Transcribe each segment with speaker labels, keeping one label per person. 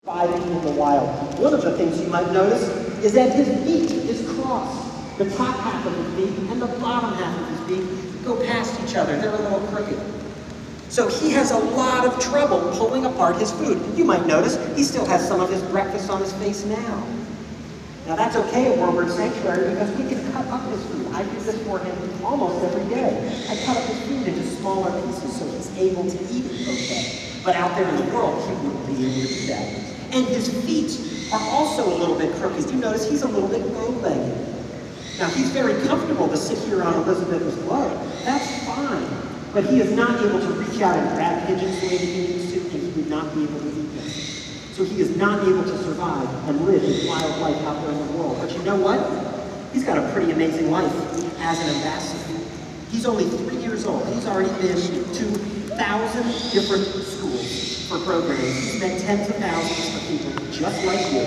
Speaker 1: Surviving in the wild. One of the things you might notice is that his beak is crossed. The top half of his beak and the bottom half of his beak go past each other. They're a little crooked. So he has a lot of trouble pulling apart his food. You might notice he still has some of his breakfast on his face now. Now that's okay at Warbird Sanctuary because we can cut up his food. I do this for him almost every day. I cut up his food into smaller pieces so he's able to eat it okay. But out there in the world, he wouldn't be able to do that. And his feet are also a little bit crooked. You notice he's a little bit bow-legged. Now he's very comfortable to sit here on Elizabeth's glove. That's fine. But he is not able to reach out and grab pigeons the way he needs to, and he would not be able to eat them. So he is not able to survive and live his wild life out there in the world. But you know what? He's got a pretty amazing life as an ambassador. He's only 3 years old. He's already been to 1,000 different schools for programs. He's met tens of thousands of people just like you.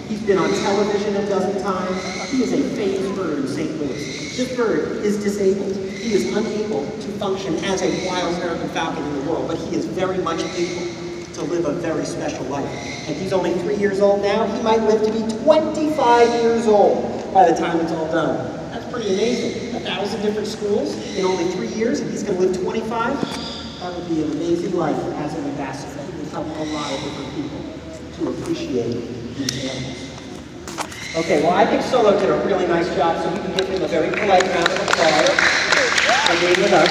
Speaker 1: He's been on television a dozen times. He is a famous bird in St. Louis. This bird is disabled. He is unable to function as a wild American falcon in the world, but he is very much able to live a very special life. And he's only 3 years old now. He might live to be 25 years old by the time it's all done. That's pretty amazing. 1,000 different schools in only 3 years, and he's going to live 25? That would be an amazing life as an ambassador. He would help a lot of different people to appreciate these animals. Okay, well, I think Solo did a really nice job, so we can give him a very polite round of applause for being with us.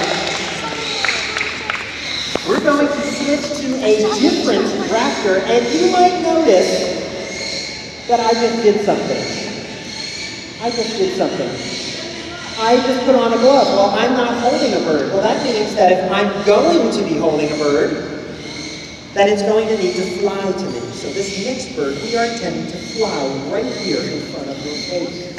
Speaker 1: We're going to switch to a different raptor, and you might notice that I just did something. I just put on a glove. Well, I'm not holding a bird. Well, that means that if I'm going to be holding a bird, then it's going to need to fly to me. So this next bird, we are intending to fly right here in front of your face.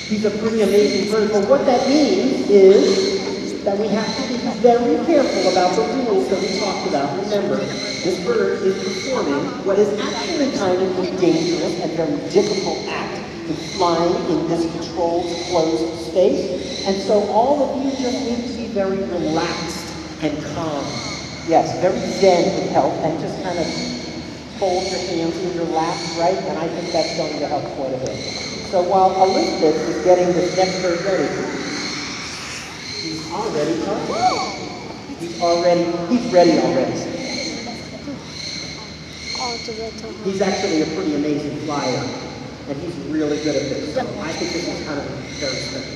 Speaker 1: He's a pretty amazing bird, but what that means is that we have to be very careful about the rules that we talked about. Remember, this bird is performing what is actually kind of a dangerous and very difficult act in flying in this controlled, closed space. And so all of you just need to be very relaxed and calm. Yes, very zen would help, and just kind of fold your hands in your lap, right? And I think that's going to help quite a bit. So while Elizabeth is getting this next bird ready, he's ready already. He's actually a pretty amazing flyer, and he's really good at this. So I think this is kind of very special.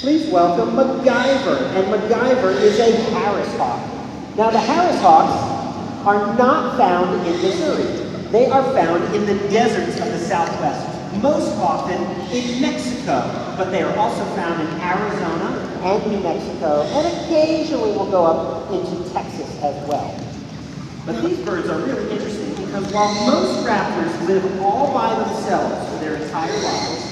Speaker 1: Please welcome MacGyver, and MacGyver is a Harris hawk. Now the Harris hawks are not found in Missouri. They are found in the deserts of the Southwest, most often in Mexico, but they are also found in Arizona and New Mexico, and occasionally will go up into Texas as well. But these birds are really interesting because while most raptors live all by themselves for their entire lives,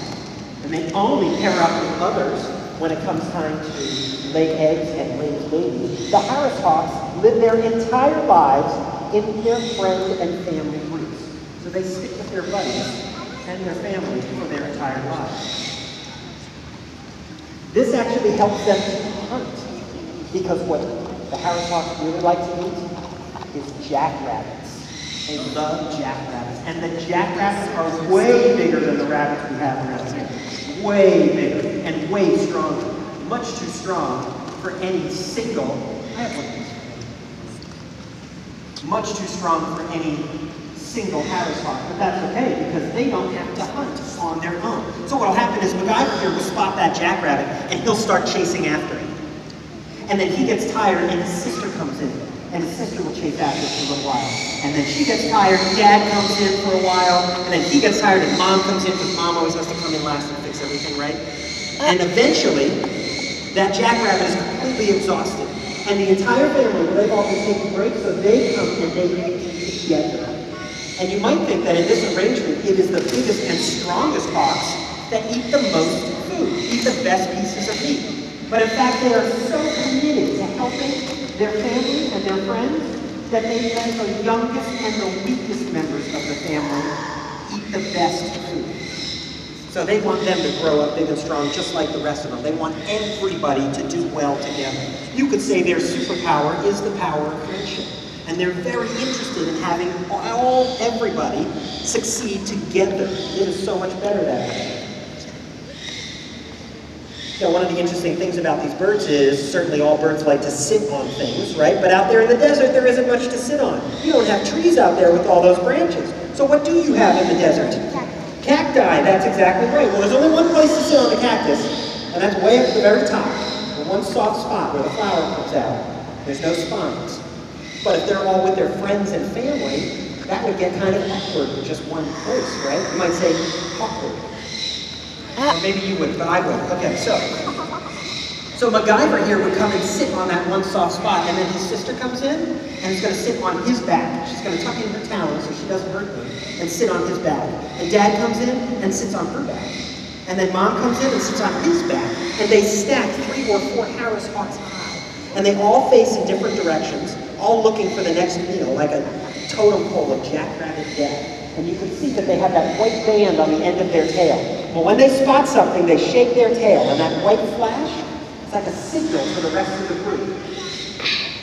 Speaker 1: and they only pair up with others when it comes time to lay eggs and raise babies, the Harris hawks live their entire lives in their friend and family groups. So they stick with their buddies and their families for their entire lives. This actually helps them to hunt, because what the Harris hawks really like to eat is jackrabbits. They love jackrabbits. And the jackrabbits are way bigger than the rabbits we have around here. Way bigger and way stronger. Much too strong for any single, much too strong for any single Harris hawk, but that's okay because they don't have to hunt on their own. So what'll happen is MacGyver here will spot that jackrabbit and he'll start chasing after it. And then he gets tired and his sister comes in. And his sister will chase after it for a little while. And then she gets tired, Dad comes in for a while, and then he gets tired and Mom comes in because Mom always has to come in last and fix everything, right? And eventually, that jackrabbit is completely exhausted. And the entire family, they've all been taking breaks, so they come and they eat together. And you might think that in this arrangement, it is the biggest and strongest hawks that eat the most food, eat the best pieces of meat. But in fact, they are so committed to helping their family and their friends that they let the youngest and the weakest members of the family eat the best food. So they want them to grow up big and strong just like the rest of them. They want everybody to do well together. You could say their superpower is the power of friendship. And they're very interested in having everybody succeed together. It is so much better that way. Now, one of the interesting things about these birds is, certainly all birds like to sit on things, right? But out there in the desert, there isn't much to sit on. You don't have trees out there with all those branches. So what do you have in the desert? Cacti, that's exactly right. Well, there's only one place to sit on a cactus, and that's way up at the very top, the one soft spot where the flower comes out. There's no spines. But if they're all with their friends and family, that would get kind of awkward in just one place, right? You might say awkward. Or maybe you wouldn't, but I would. Okay, so MacGyver here would come and sit on that one soft spot, and then his sister comes in, and is going to sit on his back. She's going to tuck in her talons so she doesn't hurt him, and sit on his back. And Dad comes in and sits on her back. And then Mom comes in and sits on his back. And they stack 3 or 4 Harris Hawks high. And they all face in different directions, all looking for the next meal, like a totem pole of Jackrabbit Death. And you can see that they have that white band on the end of their tail. Well, when they spot something, they shake their tail, and that white flash is like a signal for the rest of the group.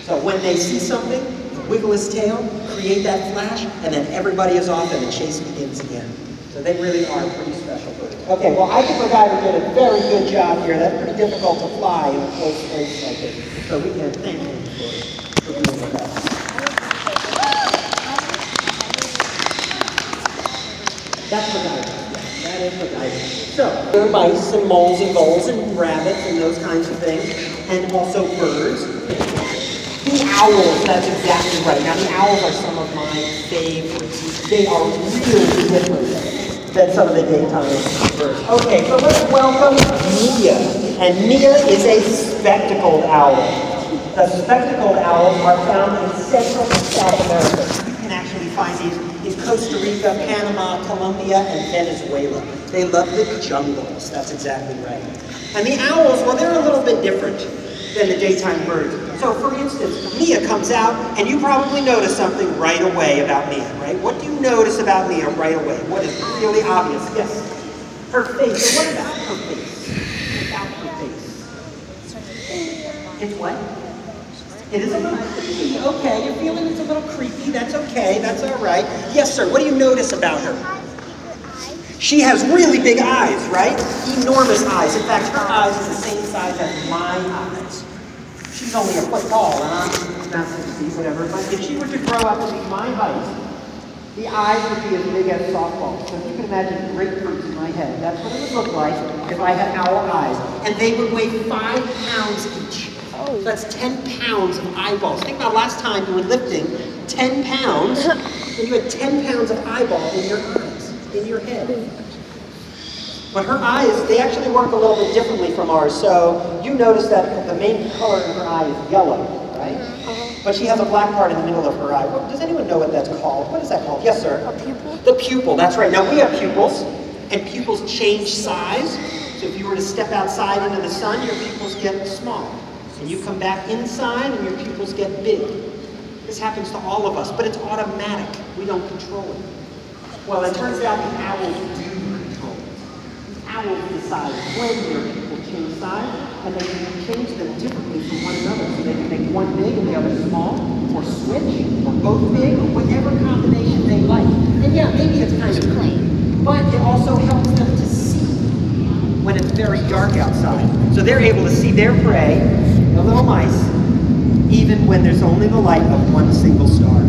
Speaker 1: So when they see something, wiggle his tail, create that flash, and then everybody is off and the chase begins again. So they really are pretty special birds. Okay, well, I think MacGyver did a very good job here. That's pretty difficult to fly in a close space like this. So we can thank him for being with us. That's MacGyver. That is MacGyver. So, there are mice and moles and voles and rabbits and those kinds of things, and also birds. The owls, that's exactly right. Now, the owls are some of my favorites. They are really different than some of the daytime birds. Okay, so let's welcome Mia. And Mia is a spectacled owl. The spectacled owls are found in Central and South America. You can actually find these in Costa Rica, Panama, Colombia, and Venezuela. They love the jungles. That's exactly right. And the owls, well, they're a little bit different than the daytime birds. So, for instance, Mia comes out, and you probably notice something right away about Mia, right? What do you notice about Mia right away? What is really obvious? Yes, her face. So what about her face? About her face. It's what? It is a little creepy. Okay, you're feeling it's a little creepy. That's okay. That's all right. Yes, sir. What do you notice about her? She has really big eyes, right? Enormous eyes. In fact, her eyes are the same size as my eyes. She's only a foot tall, and I'm not 6 feet, whatever. But if she were to grow up to be my height, the eyes would be as big as softballs. So if you can imagine grapefruits in my head, that's what it would look like if I had owl eyes. And they would weigh 5 pounds each. So that's 10 pounds of eyeballs. Think about last time you were lifting 10 pounds, and you had 10 pounds of eyeball in your eyes, in your head. But her eyes, they actually work a little bit differently from ours. So you notice that the main color in her eye is yellow, right? But she has a black part in the middle of her eye. Well, does anyone know what that's called? What is that called? Yes, sir?
Speaker 2: A pupil?
Speaker 1: The pupil, that's right. Now we have pupils, and pupils change size. So if you were to step outside into the sun, your pupils get small. And you come back inside, and your pupils get big. This happens to all of us, but it's automatic. We don't control it. Well, it turns out the owls do control it. Owls decide when your pupils change size, and they can change them differently from one another. So they can make one big and the other small, or switch, or both big, or whatever combination they like. And yeah, maybe it's kind of clean, but it also helps them to see when it's very dark outside. So they're able to see their prey, the little mice, even when there's only the light of one single star.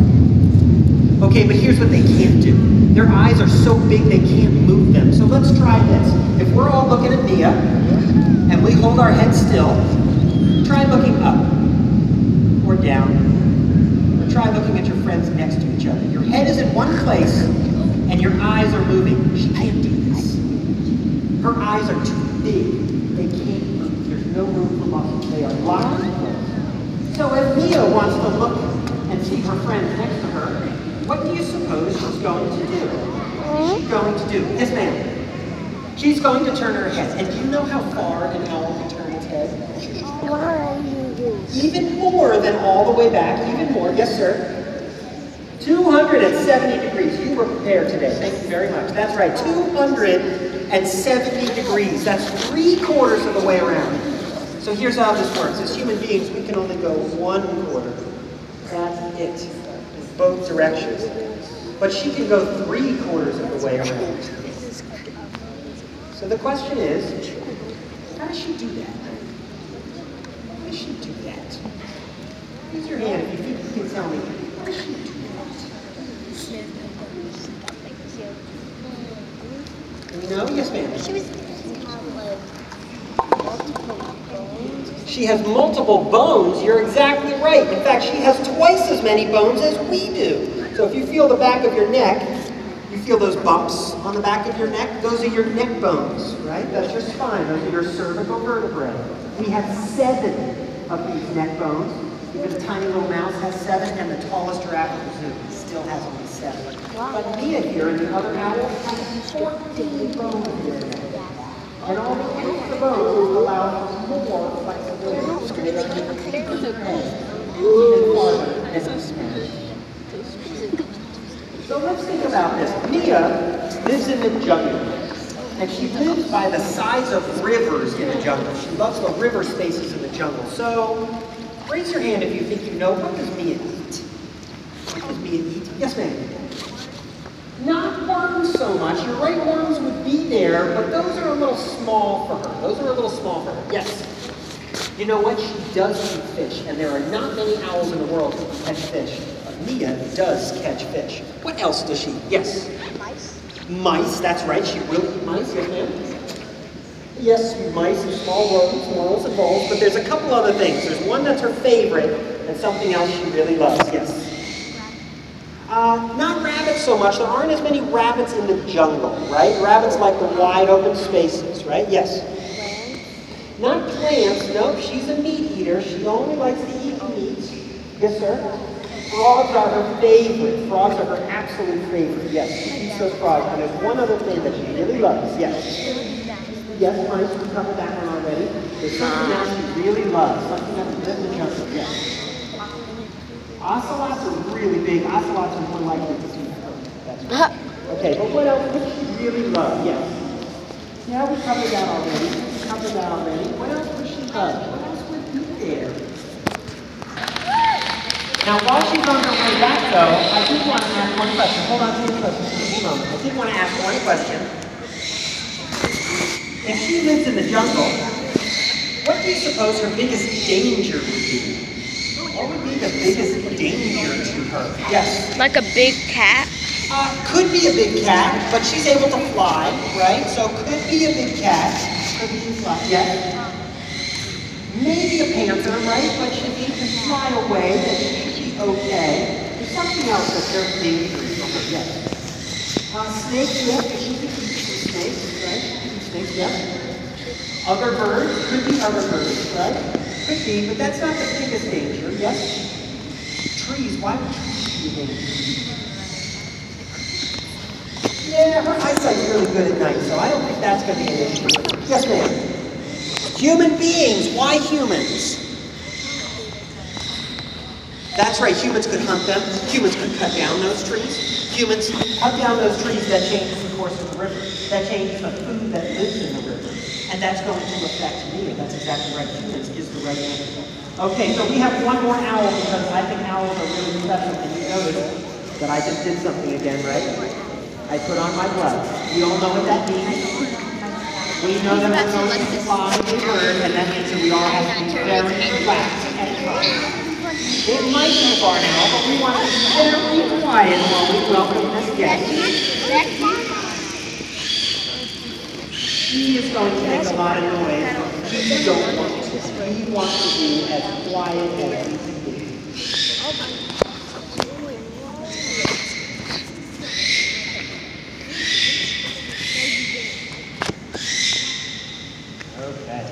Speaker 1: Okay, but here's what they can't do. Their eyes are so big they can't move them. So let's try this. If we're all looking at Mia, and we hold our head still, try looking up, or down, or try looking at your friends next to each other. Your head is in one place, and your eyes are moving. She can't do this. Her eyes are too big. They can't move. There's no room for muscles. They are locked in place. So if Mia wants to look and see her friends next to her, what do you suppose she's going to do? What's she going to do? Yes, ma'am. She's going to turn her head. And do you know how far an owl can turn its head? Even more than all the way back. Even more. Yes, sir. 270 degrees. You were prepared today. Thank you very much. That's right. 270 370 degrees. That's 3/4 of the way around. So here's how this works. As human beings, we can only go 1/4. That's it, in both directions. But she can go 3/4 of the way around. So the question is, how does she do that? How does she do that? Raise your hand if you think you can tell me. How does she do that? You know? Yes, ma'am. She has multiple bones. You're exactly right. In fact, she has twice as many bones as we do. So if you feel the back of your neck, you feel those bumps on the back of your neck? Those are your neck bones, right? That's your spine. Those are your cervical vertebrae. We have 7 of these neck bones. Even a tiny little mouse has 7, and the tallest giraffe in the zoo still has only 7. Wow. But Mia here and the other owl has 14 bones in their neck. And all the extra bones allow for more flexibility. So let's think about this. Mia lives in the jungle. And she lives by the sides of rivers in the jungle. She loves the river spaces in the jungle. So raise your hand if you think you know, what does Mia eat? What does Mia eat? Yes, ma'am. Not worms so much. You're right, worms would be there, but those are a little small for her. Those are a little small for her. Yes. You know what? She does eat fish, and there are not many owls in the world who can catch fish. But Mia does catch fish. What else does she eat? Yes.
Speaker 2: Mice.
Speaker 1: Mice, that's right. She will eat mice, yes, ma'am. Yes, mice and small rodents, moles and voles, but there's a couple other things. There's one that's her favorite, and something else she really loves, yes. Not rabbits so much. There aren't as many rabbits in the jungle, right? Rabbits like the wide open spaces, right? Yes. Not plants, nope. She's a meat eater. She only likes to eat meat. Yes, sir? Frogs are her favorite. Frogs are her absolute favorite. Yes, she eats those frogs. And there's one other thing that she really loves. Yes. Yes, mice, we covered that one already. There's something else she really loves. Something that lives in the jungle. Yes. Ocelots are really big. Ocelots are more likely to eat her. That's right. Okay, but what else would she really love? Yes. Yeah, we covered that already. What else would she love? What else would be there? Now, while she's on her way back, though, I did want to ask one question. Hold on to your question for just a moment. I did want to ask one question. If she lives in the jungle, what do you suppose her biggest danger would be? What would be the biggest danger to her? Yes.
Speaker 2: Like a big cat?
Speaker 1: Could be a big cat, but she's able to fly, right? So could be a big cat. Could be fly. Yes. Maybe a panther, right? But if she can fly away, then she should be okay. There's something else that's very dangerous for her. Yes. Snakes, yes. She could eat some snakes, right? She could eat snakes, yes. Other birds, could be other birds, right? Could be, but that's not the biggest danger, yes? Trees, why would trees be dangerous? Yeah, her eyesight's really good at night, so I don't think that's going to be an issue. Yes, ma'am? Human beings, why humans? That's right, humans could hunt them. Humans could cut down those trees. Humans cut down those trees, that changes the course of the river. That changes the food that lives in the river. And that's going to affect me, and that's exactly right. Humans is the right answer. Okay, so we have one more owl because I think owls are really special, and you notice that I just did something again, right? I put on my gloves. We all know what that means. We know that we're going to fly a bird, and that means that we all have to be very relaxed and calm. It might be a barn owl, but we want to be very quiet while we welcome this guest. He is going to make a lot of noise. We don't want to. We want to be as quiet as we can be. Okay.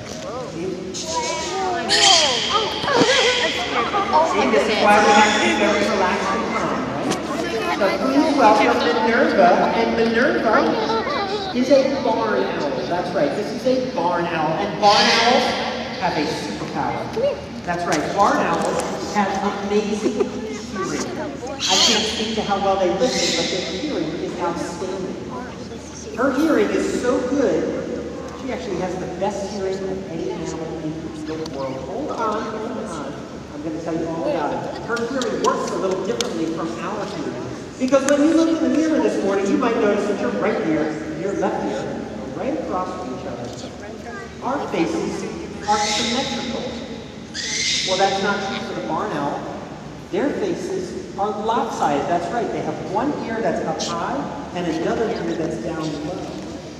Speaker 1: See, this is why we have to be very relaxed and calm, right? So please welcome Minerva. And Minerva is a barn owl. That's right, this is a barn owl. And barn owls have a superpower. That's right, barn owls have amazing hearing. I can't speak to how well they listen, but their hearing is outstanding. Her hearing is so good, she actually has the best hearing of any animal in the world. Hold on, hold on. I'm going to tell you all about it. Her hearing works a little differently from our hearing. Because when you look in the mirror this morning, you might notice that your right ear and your left ear are right across from each other. Our faces are symmetrical. Well, that's not true for the barn owl. Their faces are lopsided. That's right. They have one ear that's up high and another ear that's down low.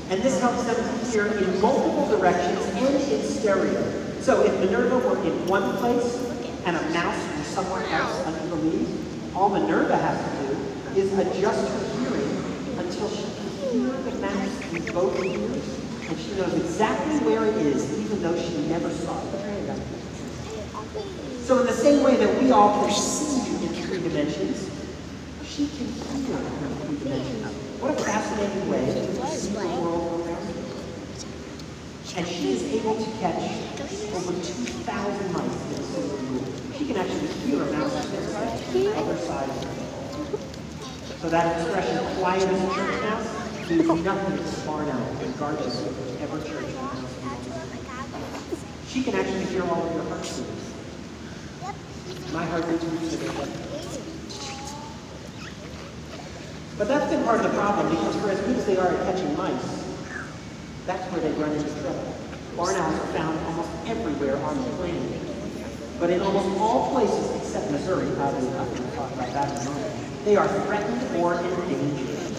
Speaker 1: And this helps them to hear in multiple directions and in stereo. So if Minerva were in one place and a mouse was somewhere else under the leaves, all Minerva has to do is adjust her hearing until she can hear the mouse in both ears, and she knows exactly where it is, even though she never saw it. So in the same way that we all can see in 3 dimensions, she can hear in 3 dimensions. What a fascinating way to see the world around her. And she is able to catch over 2,000 mice in a single year. She can actually hear a mouse on the other side of her. So that expression, quiet as a church mouse, means nothing to the barn owl, regardless of whichever church mouse. She can actually hear all of your heartbeats. My heartbeats today. But that's been part of the problem, because for as good as they are at catching mice, that's where they run into trouble. Barn owls are found almost everywhere on the planet. But in almost all places except Missouri, obviously I'm going to talk about that in a moment, they are threatened or endangered.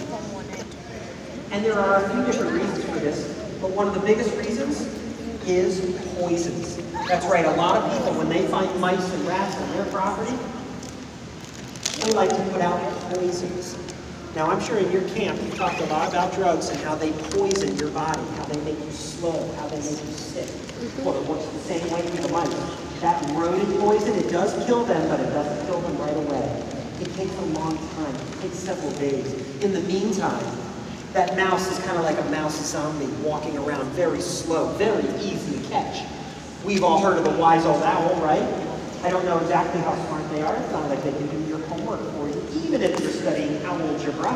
Speaker 1: And there are a few different reasons for this, but one of the biggest reasons is poisons. That's right, a lot of people, when they find mice and rats on their property, they like to put out poisons. Now, I'm sure in your camp you talked a lot about drugs and how they poison your body, how they make you slow, how they make you sick. Well, it works the same way with the mice. That rodent poison, it does kill them, but it doesn't kill them right away. It takes a long time. It takes several days. In the meantime, that mouse is kind of like a mouse zombie, walking around very slow, very easy to catch. We've all heard of the wise old owl, right? I don't know exactly how smart they are. It's not like they can do your homework for you, even if you're studying owl geography.